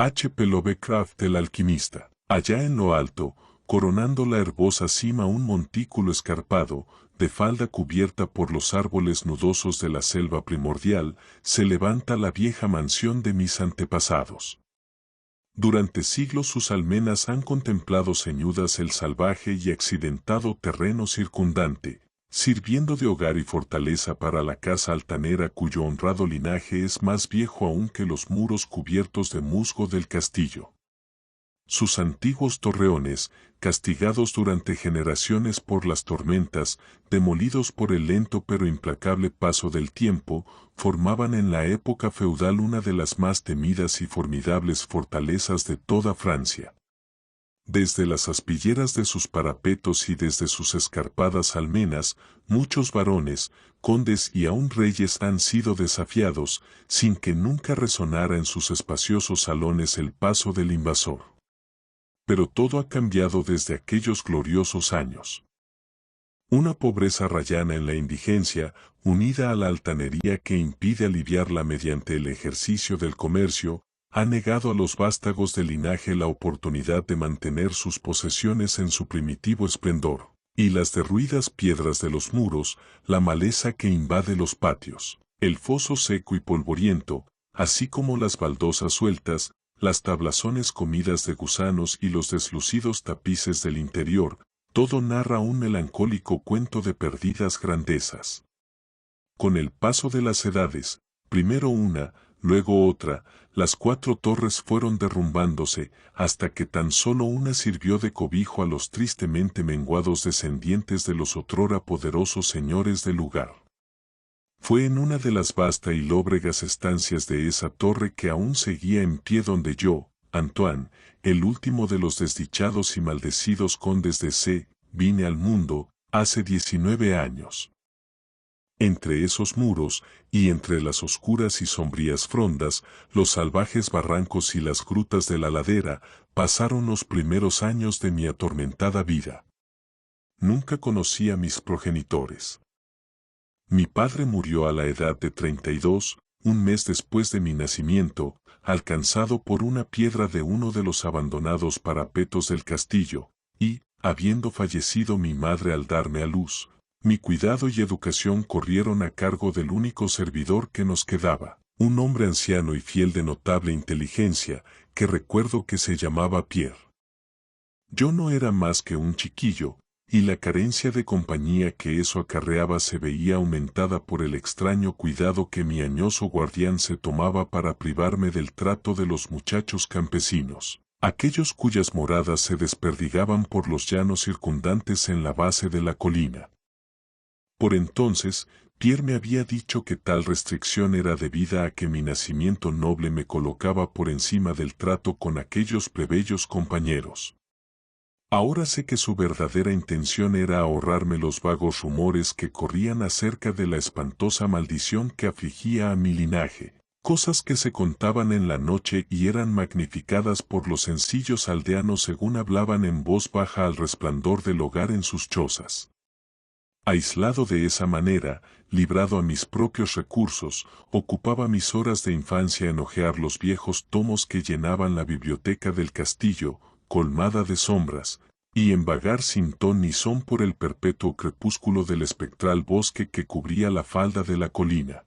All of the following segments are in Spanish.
H. P. Lovecraft el alquimista. Allá en lo alto, coronando la herbosa cima un montículo escarpado, de falda cubierta por los árboles nudosos de la selva primordial, se levanta la vieja mansión de mis antepasados. Durante siglos sus almenas han contemplado ceñudas el salvaje y accidentado terreno circundante, sirviendo de hogar y fortaleza para la casa altanera cuyo honrado linaje es más viejo aún que los muros cubiertos de musgo del castillo. Sus antiguos torreones, castigados durante generaciones por las tormentas, demolidos por el lento pero implacable paso del tiempo, formaban en la época feudal una de las más temidas y formidables fortalezas de toda Francia. Desde las aspilleras de sus parapetos y desde sus escarpadas almenas, muchos varones, condes y aun reyes han sido desafiados, sin que nunca resonara en sus espaciosos salones el paso del invasor. Pero todo ha cambiado desde aquellos gloriosos años. Una pobreza rayana en la indigencia, unida a la altanería que impide aliviarla mediante el ejercicio del comercio, ha negado a los vástagos del linaje la oportunidad de mantener sus posesiones en su primitivo esplendor, y las derruidas piedras de los muros, la maleza que invade los patios, el foso seco y polvoriento, así como las baldosas sueltas, las tablazones comidas de gusanos y los deslucidos tapices del interior, todo narra un melancólico cuento de perdidas grandezas. Con el paso de las edades, primero una, luego otra, las 4 torres fueron derrumbándose, hasta que tan solo una sirvió de cobijo a los tristemente menguados descendientes de los otrora poderosos señores del lugar. Fue en una de las vastas y lóbregas estancias de esa torre que aún seguía en pie donde yo, Antoine, el último de los desdichados y maldecidos condes de C, vine al mundo, hace 19 años. Entre esos muros, y entre las oscuras y sombrías frondas, los salvajes barrancos y las grutas de la ladera, pasaron los primeros años de mi atormentada vida. Nunca conocí a mis progenitores. Mi padre murió a la edad de 32, un mes después de mi nacimiento, alcanzado por una piedra de uno de los abandonados parapetos del castillo, y, habiendo fallecido mi madre al darme a luz, mi cuidado y educación corrieron a cargo del único servidor que nos quedaba, un hombre anciano y fiel de notable inteligencia, que recuerdo que se llamaba Pierre. Yo no era más que un chiquillo, y la carencia de compañía que eso acarreaba se veía aumentada por el extraño cuidado que mi añoso guardián se tomaba para privarme del trato de los muchachos campesinos, aquellos cuyas moradas se desperdigaban por los llanos circundantes en la base de la colina. Por entonces, Pierre me había dicho que tal restricción era debida a que mi nacimiento noble me colocaba por encima del trato con aquellos plebeyos compañeros. Ahora sé que su verdadera intención era ahorrarme los vagos rumores que corrían acerca de la espantosa maldición que afligía a mi linaje, cosas que se contaban en la noche y eran magnificadas por los sencillos aldeanos según hablaban en voz baja al resplandor del hogar en sus chozas. Aislado de esa manera, librado a mis propios recursos, ocupaba mis horas de infancia en hojear los viejos tomos que llenaban la biblioteca del castillo, colmada de sombras, y en vagar sin ton ni son por el perpetuo crepúsculo del espectral bosque que cubría la falda de la colina.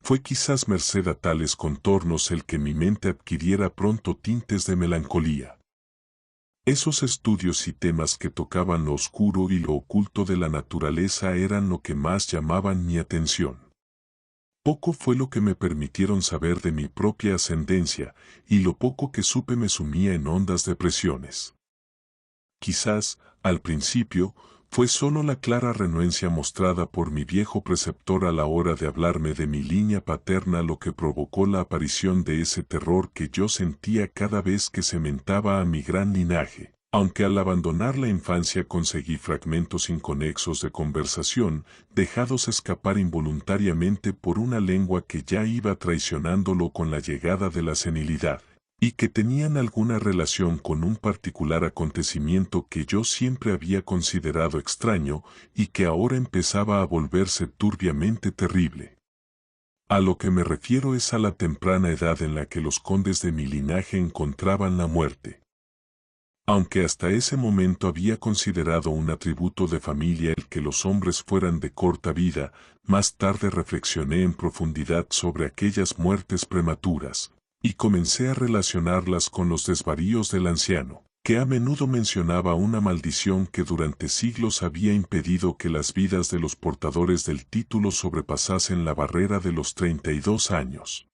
Fue quizás merced a tales contornos el que mi mente adquiriera pronto tintes de melancolía. Esos estudios y temas que tocaban lo oscuro y lo oculto de la naturaleza eran lo que más llamaban mi atención. Poco fue lo que me permitieron saber de mi propia ascendencia, y lo poco que supe me sumía en hondas depresiones. Quizás, al principio, fue solo la clara renuencia mostrada por mi viejo preceptor a la hora de hablarme de mi línea paterna lo que provocó la aparición de ese terror que yo sentía cada vez que se mentaba a mi gran linaje, aunque al abandonar la infancia conseguí fragmentos inconexos de conversación, dejados escapar involuntariamente por una lengua que ya iba traicionándolo con la llegada de la senilidad, y que tenían alguna relación con un particular acontecimiento que yo siempre había considerado extraño y que ahora empezaba a volverse turbiamente terrible. A lo que me refiero es a la temprana edad en la que los condes de mi linaje encontraban la muerte. Aunque hasta ese momento había considerado un atributo de familia el que los hombres fueran de corta vida, más tarde reflexioné en profundidad sobre aquellas muertes prematuras, y comencé a relacionarlas con los desvaríos del anciano, que a menudo mencionaba una maldición que durante siglos había impedido que las vidas de los portadores del título sobrepasasen la barrera de los 32 años.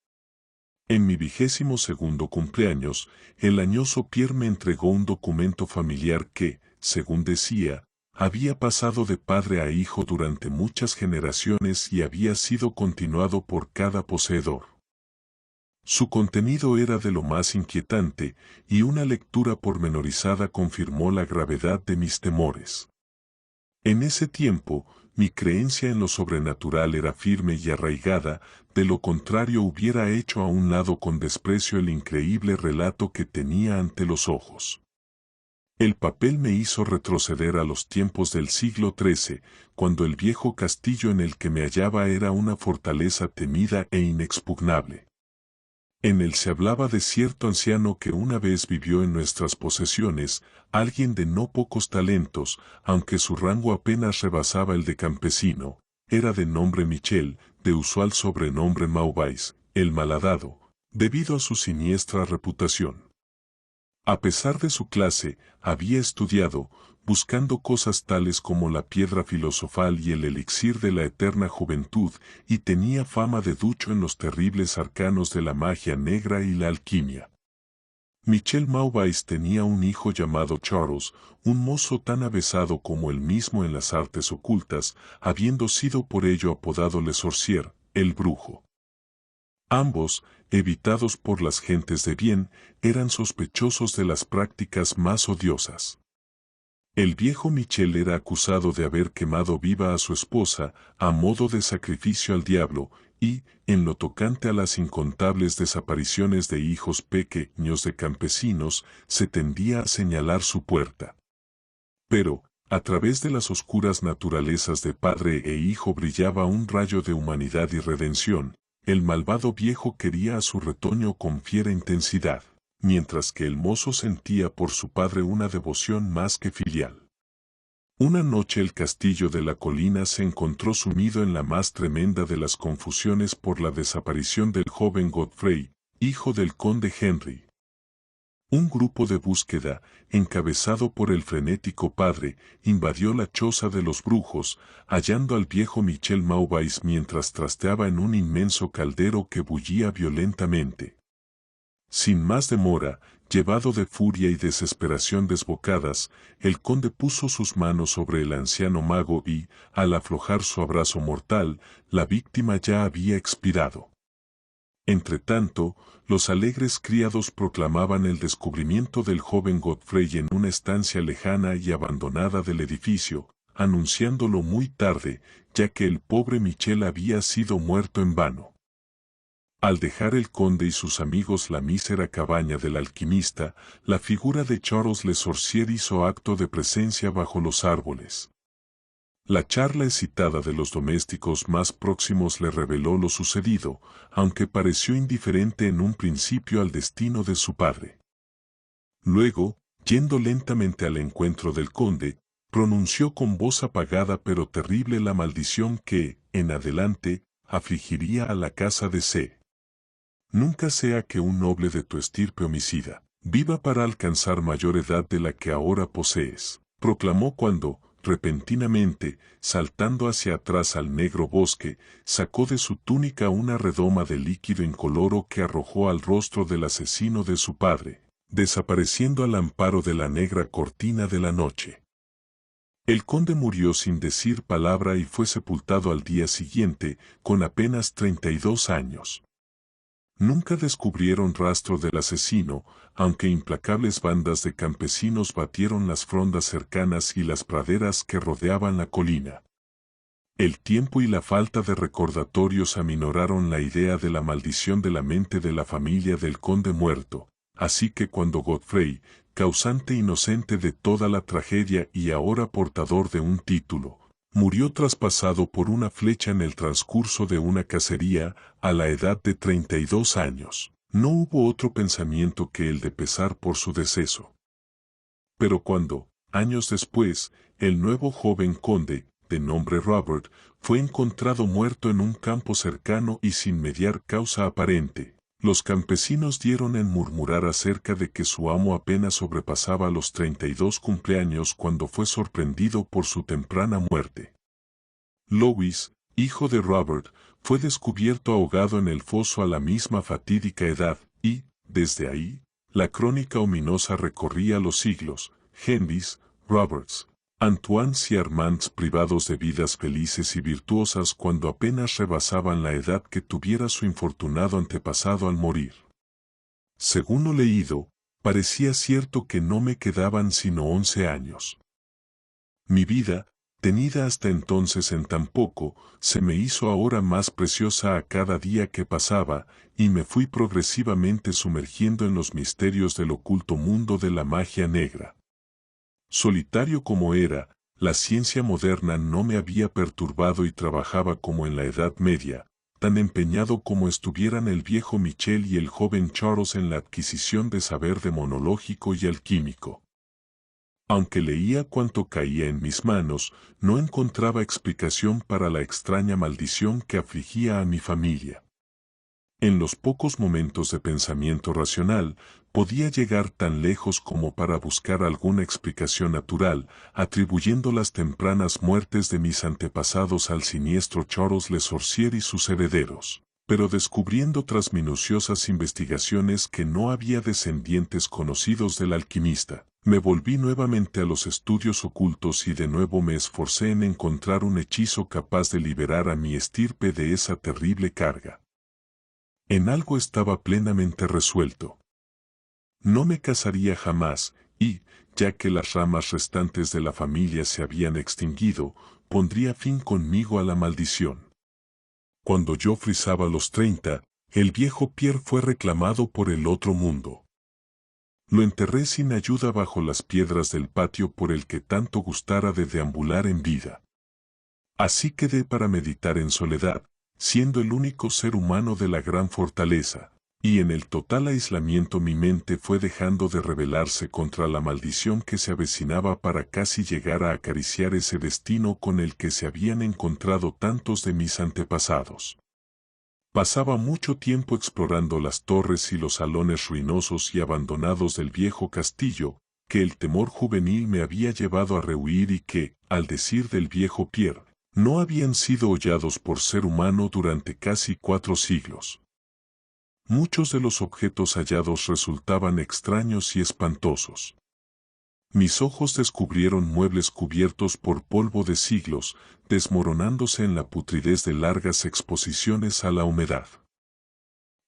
En mi 22º cumpleaños, el añoso Pierre me entregó un documento familiar que, según decía, había pasado de padre a hijo durante muchas generaciones y había sido continuado por cada poseedor. Su contenido era de lo más inquietante, y una lectura pormenorizada confirmó la gravedad de mis temores. En ese tiempo, mi creencia en lo sobrenatural era firme y arraigada, de lo contrario hubiera hecho a un lado con desprecio el increíble relato que tenía ante los ojos. El papel me hizo retroceder a los tiempos del siglo XIII, cuando el viejo castillo en el que me hallaba era una fortaleza temida e inexpugnable. En él se hablaba de cierto anciano que una vez vivió en nuestras posesiones, alguien de no pocos talentos, aunque su rango apenas rebasaba el de campesino, era de nombre Michel, de usual sobrenombre Maubais, el malhadado, debido a su siniestra reputación. A pesar de su clase, había estudiado, buscando cosas tales como la piedra filosofal y el elixir de la eterna juventud, y tenía fama de ducho en los terribles arcanos de la magia negra y la alquimia. Michel Maubais tenía un hijo llamado Charles, un mozo tan avesado como él mismo en las artes ocultas, habiendo sido por ello apodado Le Sorcier, el brujo. Ambos, evitados por las gentes de bien, eran sospechosos de las prácticas más odiosas. El viejo Michel era acusado de haber quemado viva a su esposa, a modo de sacrificio al diablo, y, en lo tocante a las incontables desapariciones de hijos pequeños de campesinos, se tendía a señalar su puerta. Pero, a través de las oscuras naturalezas de padre e hijo brillaba un rayo de humanidad y redención. El malvado viejo quería a su retoño con fiera intensidad, mientras que el mozo sentía por su padre una devoción más que filial. Una noche el castillo de la colina se encontró sumido en la más tremenda de las confusiones por la desaparición del joven Godfrey, hijo del conde Henry. Un grupo de búsqueda, encabezado por el frenético padre, invadió la choza de los brujos, hallando al viejo Michel Maubais mientras trasteaba en un inmenso caldero que bullía violentamente. Sin más demora, llevado de furia y desesperación desbocadas, el conde puso sus manos sobre el anciano mago y, al aflojar su abrazo mortal, la víctima ya había expirado. Entretanto, los alegres criados proclamaban el descubrimiento del joven Godfrey en una estancia lejana y abandonada del edificio, anunciándolo muy tarde, ya que el pobre Michel había sido muerto en vano. Al dejar el conde y sus amigos la mísera cabaña del alquimista, la figura de Charles Le Sorcier hizo acto de presencia bajo los árboles. La charla excitada de los domésticos más próximos le reveló lo sucedido, aunque pareció indiferente en un principio al destino de su padre. Luego, yendo lentamente al encuentro del conde, pronunció con voz apagada pero terrible la maldición que, en adelante, afligiría a la casa de C. Nunca sea que un noble de tu estirpe homicida viva para alcanzar mayor edad de la que ahora posees, proclamó cuando, repentinamente, saltando hacia atrás al negro bosque, sacó de su túnica una redoma de líquido incoloro que arrojó al rostro del asesino de su padre, desapareciendo al amparo de la negra cortina de la noche. El conde murió sin decir palabra y fue sepultado al día siguiente, con apenas 32 años. Nunca descubrieron rastro del asesino, aunque implacables bandas de campesinos batieron las frondas cercanas y las praderas que rodeaban la colina. El tiempo y la falta de recordatorios aminoraron la idea de la maldición de la mente de la familia del conde muerto, así que cuando Godfrey, causante inocente de toda la tragedia y ahora portador de un título, murió traspasado por una flecha en el transcurso de una cacería a la edad de 32 años. No hubo otro pensamiento que el de pesar por su deceso. Pero cuando, años después, el nuevo joven conde, de nombre Robert, fue encontrado muerto en un campo cercano y sin mediar causa aparente, los campesinos dieron en murmurar acerca de que su amo apenas sobrepasaba los 32 cumpleaños cuando fue sorprendido por su temprana muerte. Louis, hijo de Robert, fue descubierto ahogado en el foso a la misma fatídica edad, y, desde ahí, la crónica ominosa recorría los siglos. Henrys, Roberts, Antoines y Armands privados de vidas felices y virtuosas cuando apenas rebasaban la edad que tuviera su infortunado antepasado al morir. Según lo leído, parecía cierto que no me quedaban sino 11 años. Mi vida, tenida hasta entonces en tan poco, se me hizo ahora más preciosa a cada día que pasaba, y me fui progresivamente sumergiendo en los misterios del oculto mundo de la magia negra. Solitario como era, la ciencia moderna no me había perturbado y trabajaba como en la Edad Media, tan empeñado como estuvieran el viejo Michel y el joven Charles en la adquisición de saber demonológico y alquímico. Aunque leía cuanto caía en mis manos, no encontraba explicación para la extraña maldición que afligía a mi familia. En los pocos momentos de pensamiento racional, podía llegar tan lejos como para buscar alguna explicación natural, atribuyendo las tempranas muertes de mis antepasados al siniestro Charles Le Sorcier y sus herederos, pero descubriendo tras minuciosas investigaciones que no había descendientes conocidos del alquimista, me volví nuevamente a los estudios ocultos y de nuevo me esforcé en encontrar un hechizo capaz de liberar a mi estirpe de esa terrible carga. En algo estaba plenamente resuelto. No me casaría jamás, y, ya que las ramas restantes de la familia se habían extinguido, pondría fin conmigo a la maldición. Cuando yo frisaba los 30, el viejo Pierre fue reclamado por el otro mundo. Lo enterré sin ayuda bajo las piedras del patio por el que tanto gustara de deambular en vida. Así quedé para meditar en soledad, siendo el único ser humano de la gran fortaleza, y en el total aislamiento mi mente fue dejando de rebelarse contra la maldición que se avecinaba para casi llegar a acariciar ese destino con el que se habían encontrado tantos de mis antepasados. Pasaba mucho tiempo explorando las torres y los salones ruinosos y abandonados del viejo castillo, que el temor juvenil me había llevado a rehuir y que, al decir del viejo Pierre, no habían sido hollados por ser humano durante casi 4 siglos. Muchos de los objetos hallados resultaban extraños y espantosos. Mis ojos descubrieron muebles cubiertos por polvo de siglos, desmoronándose en la putridez de largas exposiciones a la humedad.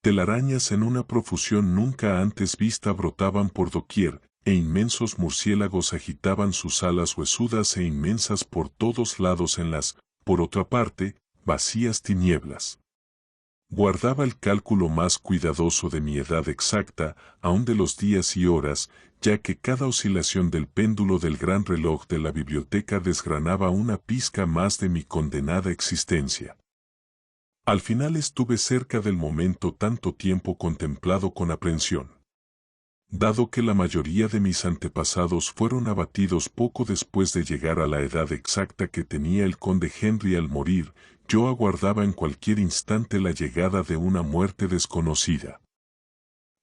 Telarañas en una profusión nunca antes vista brotaban por doquier, e inmensos murciélagos agitaban sus alas huesudas e inmensas por todos lados en las, por otra parte, vacías tinieblas. Guardaba el cálculo más cuidadoso de mi edad exacta, aun de los días y horas, ya que cada oscilación del péndulo del gran reloj de la biblioteca desgranaba una pizca más de mi condenada existencia. Al final estuve cerca del momento tanto tiempo contemplado con aprensión. Dado que la mayoría de mis antepasados fueron abatidos poco después de llegar a la edad exacta que tenía el conde Henry al morir, yo aguardaba en cualquier instante la llegada de una muerte desconocida.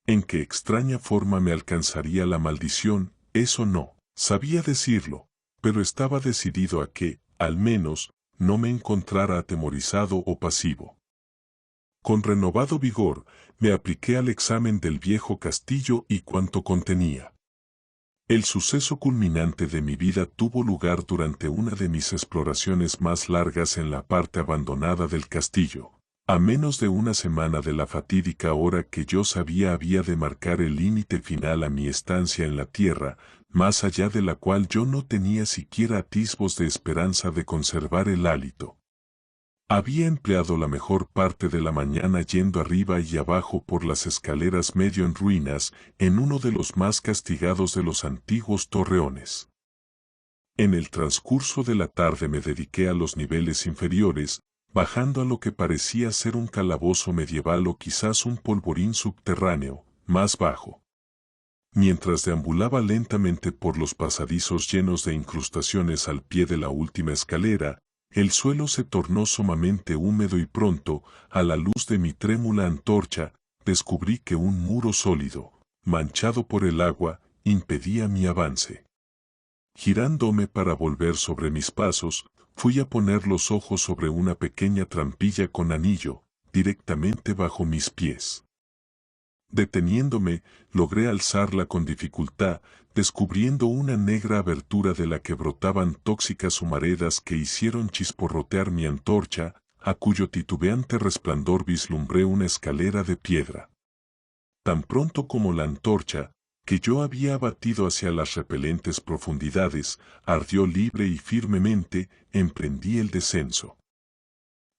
En qué extraña forma me alcanzaría la maldición, eso no sabía decirlo, pero estaba decidido a que, al menos, no me encontrara atemorizado o pasivo. Con renovado vigor, me apliqué al examen del viejo castillo y cuanto contenía. El suceso culminante de mi vida tuvo lugar durante una de mis exploraciones más largas en la parte abandonada del castillo. A menos de una semana de la fatídica hora que yo sabía había de marcar el límite final a mi estancia en la tierra, más allá de la cual yo no tenía siquiera atisbos de esperanza de conservar el hálito. Había empleado la mejor parte de la mañana yendo arriba y abajo por las escaleras medio en ruinas, en uno de los más castigados de los antiguos torreones. En el transcurso de la tarde me dediqué a los niveles inferiores, bajando a lo que parecía ser un calabozo medieval o quizás un polvorín subterráneo, más bajo. Mientras deambulaba lentamente por los pasadizos llenos de incrustaciones al pie de la última escalera, el suelo se tornó sumamente húmedo y pronto, a la luz de mi trémula antorcha, descubrí que un muro sólido, manchado por el agua, impedía mi avance. Girándome para volver sobre mis pasos, fui a poner los ojos sobre una pequeña trampilla con anillo, directamente bajo mis pies. Deteniéndome, logré alzarla con dificultad, descubriendo una negra abertura de la que brotaban tóxicas humaredas que hicieron chisporrotear mi antorcha, a cuyo titubeante resplandor vislumbré una escalera de piedra. Tan pronto como la antorcha, que yo había abatido hacia las repelentes profundidades, ardió libre y firmemente, emprendí el descenso.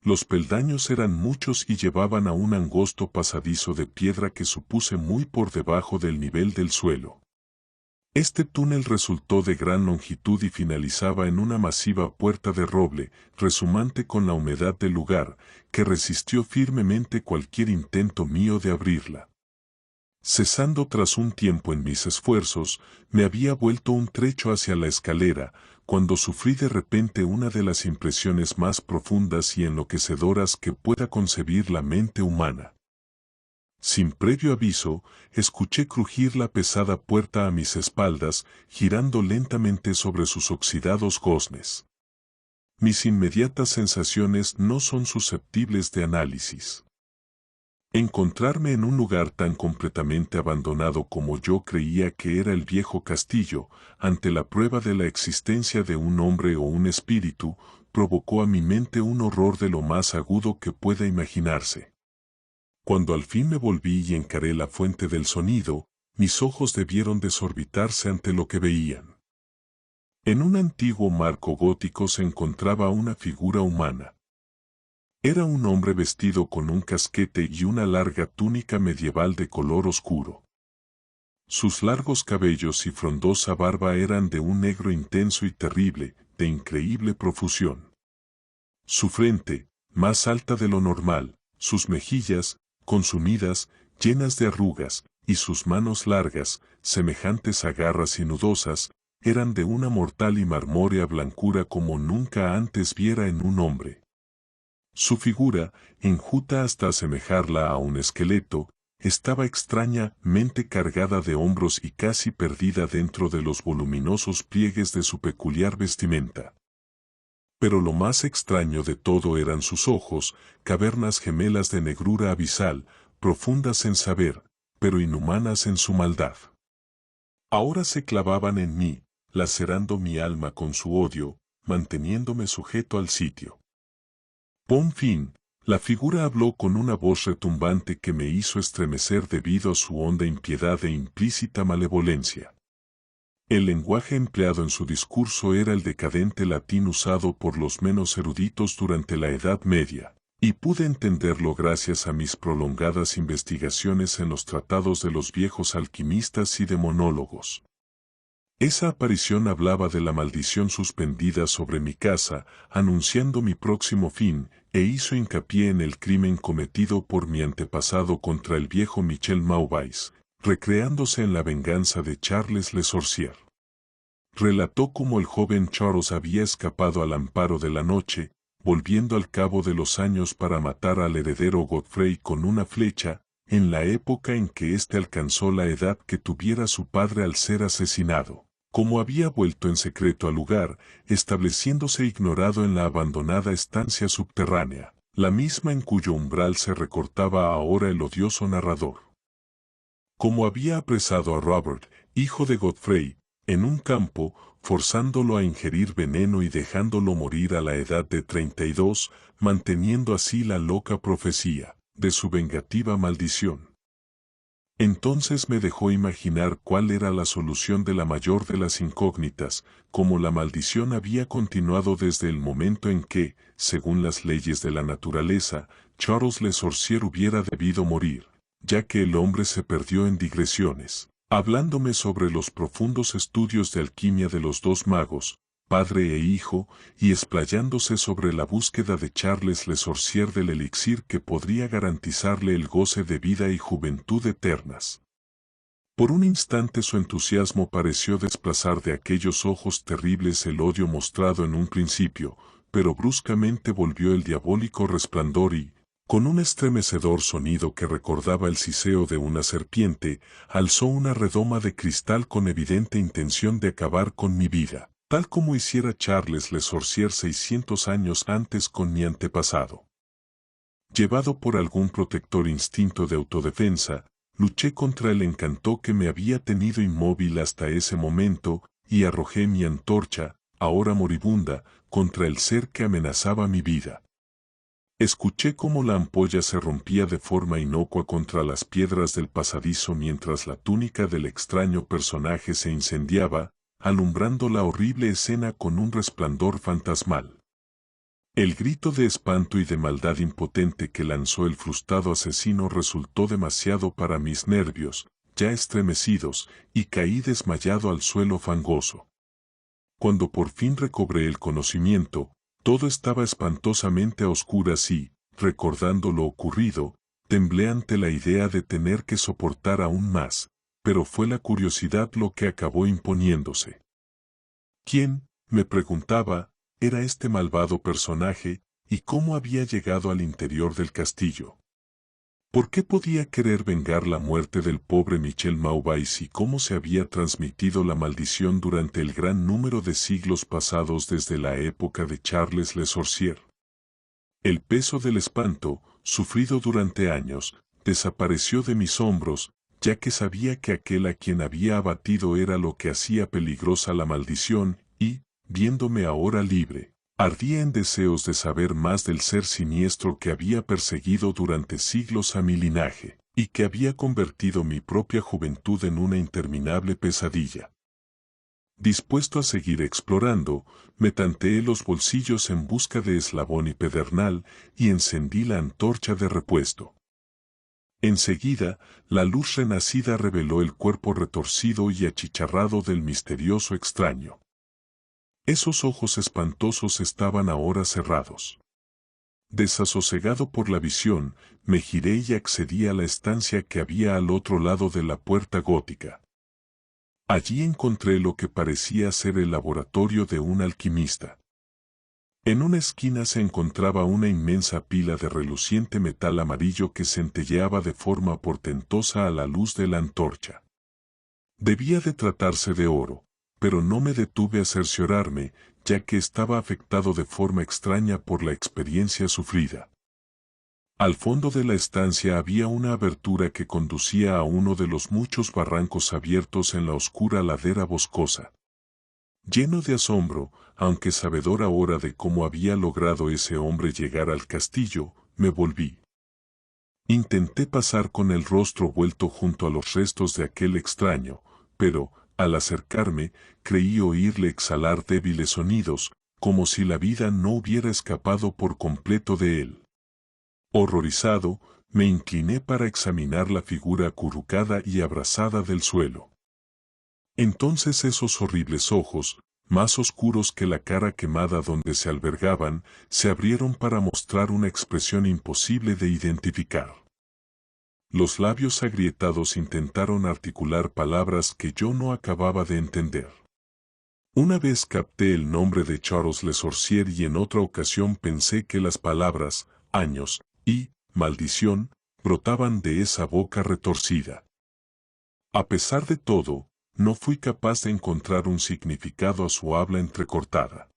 Los peldaños eran muchos y llevaban a un angosto pasadizo de piedra que supuse muy por debajo del nivel del suelo. Este túnel resultó de gran longitud y finalizaba en una masiva puerta de roble, resumante con la humedad del lugar, que resistió firmemente cualquier intento mío de abrirla. Cesando tras un tiempo en mis esfuerzos, me había vuelto un trecho hacia la escalera, cuando sufrí de repente una de las impresiones más profundas y enloquecedoras que pueda concebir la mente humana. Sin previo aviso, escuché crujir la pesada puerta a mis espaldas, girando lentamente sobre sus oxidados goznes. Mis inmediatas sensaciones no son susceptibles de análisis. Encontrarme en un lugar tan completamente abandonado como yo creía que era el viejo castillo, ante la prueba de la existencia de un hombre o un espíritu, provocó a mi mente un horror de lo más agudo que pueda imaginarse. Cuando al fin me volví y encaré la fuente del sonido, mis ojos debieron desorbitarse ante lo que veían. En un antiguo marco gótico se encontraba una figura humana. Era un hombre vestido con un casquete y una larga túnica medieval de color oscuro. Sus largos cabellos y frondosa barba eran de un negro intenso y terrible, de increíble profusión. Su frente, más alta de lo normal, sus mejillas, consumidas, llenas de arrugas, y sus manos largas, semejantes a garras y nudosas, eran de una mortal y marmórea blancura como nunca antes viera en un hombre. Su figura, enjuta hasta asemejarla a un esqueleto, estaba extrañamente cargada de hombros y casi perdida dentro de los voluminosos pliegues de su peculiar vestimenta. Pero lo más extraño de todo eran sus ojos, cavernas gemelas de negrura abisal, profundas en saber, pero inhumanas en su maldad. Ahora se clavaban en mí, lacerando mi alma con su odio, manteniéndome sujeto al sitio. Por fin, la figura habló con una voz retumbante que me hizo estremecer debido a su honda impiedad e implícita malevolencia. El lenguaje empleado en su discurso era el decadente latín usado por los menos eruditos durante la Edad Media, y pude entenderlo gracias a mis prolongadas investigaciones en los tratados de los viejos alquimistas y demonólogos. Esa aparición hablaba de la maldición suspendida sobre mi casa, anunciando mi próximo fin, e hizo hincapié en el crimen cometido por mi antepasado contra el viejo Michel Maubais, recreándose en la venganza de Charles Le Sorcier. Relató cómo el joven Charles había escapado al amparo de la noche, volviendo al cabo de los años para matar al heredero Godfrey con una flecha, en la época en que éste alcanzó la edad que tuviera su padre al ser asesinado. Como había vuelto en secreto al lugar, estableciéndose ignorado en la abandonada estancia subterránea, la misma en cuyo umbral se recortaba ahora el odioso narrador. Como había apresado a Robert, hijo de Godfrey, en un campo, forzándolo a ingerir veneno y dejándolo morir a la edad de 32, manteniendo así la loca profecía de su vengativa maldición. Entonces me dejó imaginar cuál era la solución de la mayor de las incógnitas, como la maldición había continuado desde el momento en que, según las leyes de la naturaleza, Charles Le Sorcier hubiera debido morir, ya que el hombre se perdió en digresiones, hablándome sobre los profundos estudios de alquimia de los dos magos, padre e hijo, y explayándose sobre la búsqueda de Charles Le Sorcier del elixir que podría garantizarle el goce de vida y juventud eternas. Por un instante su entusiasmo pareció desplazar de aquellos ojos terribles el odio mostrado en un principio, pero bruscamente volvió el diabólico resplandor y, con un estremecedor sonido que recordaba el siseo de una serpiente, alzó una redoma de cristal con evidente intención de acabar con mi vida, tal como hiciera Charles Le Sorcier 600 años antes con mi antepasado. Llevado por algún protector instinto de autodefensa, luché contra el encanto que me había tenido inmóvil hasta ese momento, y arrojé mi antorcha, ahora moribunda, contra el ser que amenazaba mi vida. Escuché cómo la ampolla se rompía de forma inocua contra las piedras del pasadizo mientras la túnica del extraño personaje se incendiaba, alumbrando la horrible escena con un resplandor fantasmal. El grito de espanto y de maldad impotente que lanzó el frustrado asesino resultó demasiado para mis nervios, ya estremecidos, y caí desmayado al suelo fangoso. Cuando por fin recobré el conocimiento, todo estaba espantosamente a oscuras y, recordando lo ocurrido, temblé ante la idea de tener que soportar aún más, pero fue la curiosidad lo que acabó imponiéndose. ¿Quién, me preguntaba, era este malvado personaje, y cómo había llegado al interior del castillo? ¿Por qué podía querer vengar la muerte del pobre Michel Maubais y cómo se había transmitido la maldición durante el gran número de siglos pasados desde la época de Charles Le Sorcier? El peso del espanto, sufrido durante años, desapareció de mis hombros, ya que sabía que aquel a quien había abatido era lo que hacía peligrosa la maldición, y, viéndome ahora libre, ardía en deseos de saber más del ser siniestro que había perseguido durante siglos a mi linaje, y que había convertido mi propia juventud en una interminable pesadilla. Dispuesto a seguir explorando, me tanteé los bolsillos en busca de eslabón y pedernal, y encendí la antorcha de repuesto. Enseguida, la luz renacida reveló el cuerpo retorcido y achicharrado del misterioso extraño. Esos ojos espantosos estaban ahora cerrados. Desasosegado por la visión, me giré y accedí a la estancia que había al otro lado de la puerta gótica. Allí encontré lo que parecía ser el laboratorio de un alquimista. En una esquina se encontraba una inmensa pila de reluciente metal amarillo que centelleaba de forma portentosa a la luz de la antorcha. Debía de tratarse de oro, pero no me detuve a cerciorarme, ya que estaba afectado de forma extraña por la experiencia sufrida. Al fondo de la estancia había una abertura que conducía a uno de los muchos barrancos abiertos en la oscura ladera boscosa. Lleno de asombro, aunque sabedor ahora de cómo había logrado ese hombre llegar al castillo, me volví. Intenté pasar con el rostro vuelto junto a los restos de aquel extraño, pero, al acercarme, creí oírle exhalar débiles sonidos, como si la vida no hubiera escapado por completo de él. Horrorizado, me incliné para examinar la figura acurrucada y abrazada del suelo. Entonces esos horribles ojos, más oscuros que la cara quemada donde se albergaban, se abrieron para mostrar una expresión imposible de identificar. Los labios agrietados intentaron articular palabras que yo no acababa de entender. Una vez capté el nombre de Charles Le Sorcier y en otra ocasión pensé que las palabras, años, y, maldición, brotaban de esa boca retorcida. A pesar de todo, no fui capaz de encontrar un significado a su habla entrecortada.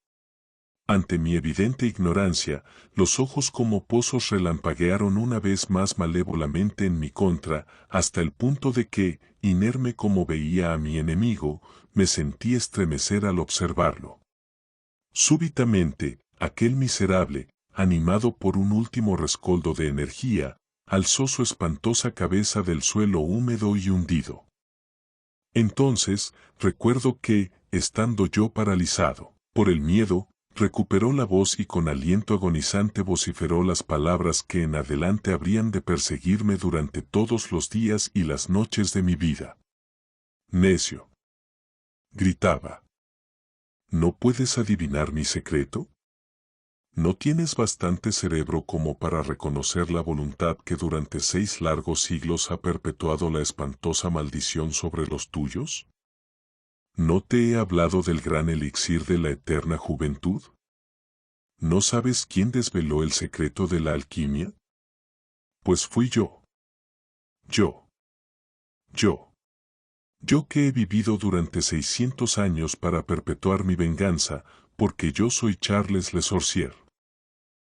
Ante mi evidente ignorancia, los ojos como pozos relampaguearon una vez más malévolamente en mi contra, hasta el punto de que, inerme como veía a mi enemigo, me sentí estremecer al observarlo. Súbitamente, aquel miserable, animado por un último rescoldo de energía, alzó su espantosa cabeza del suelo húmedo y hundido. Entonces, recuerdo que, estando yo paralizado por el miedo, recuperó la voz y con aliento agonizante vociferó las palabras que en adelante habrían de perseguirme durante todos los días y las noches de mi vida. Necio. Gritaba. ¿No puedes adivinar mi secreto? ¿No tienes bastante cerebro como para reconocer la voluntad que durante 6 largos siglos ha perpetuado la espantosa maldición sobre los tuyos? ¿No te he hablado del gran elixir de la eterna juventud? ¿No sabes quién desveló el secreto de la alquimia? Pues fui yo. Yo. Yo. Yo que he vivido durante 600 años para perpetuar mi venganza, porque yo soy Charles Le Sorcier.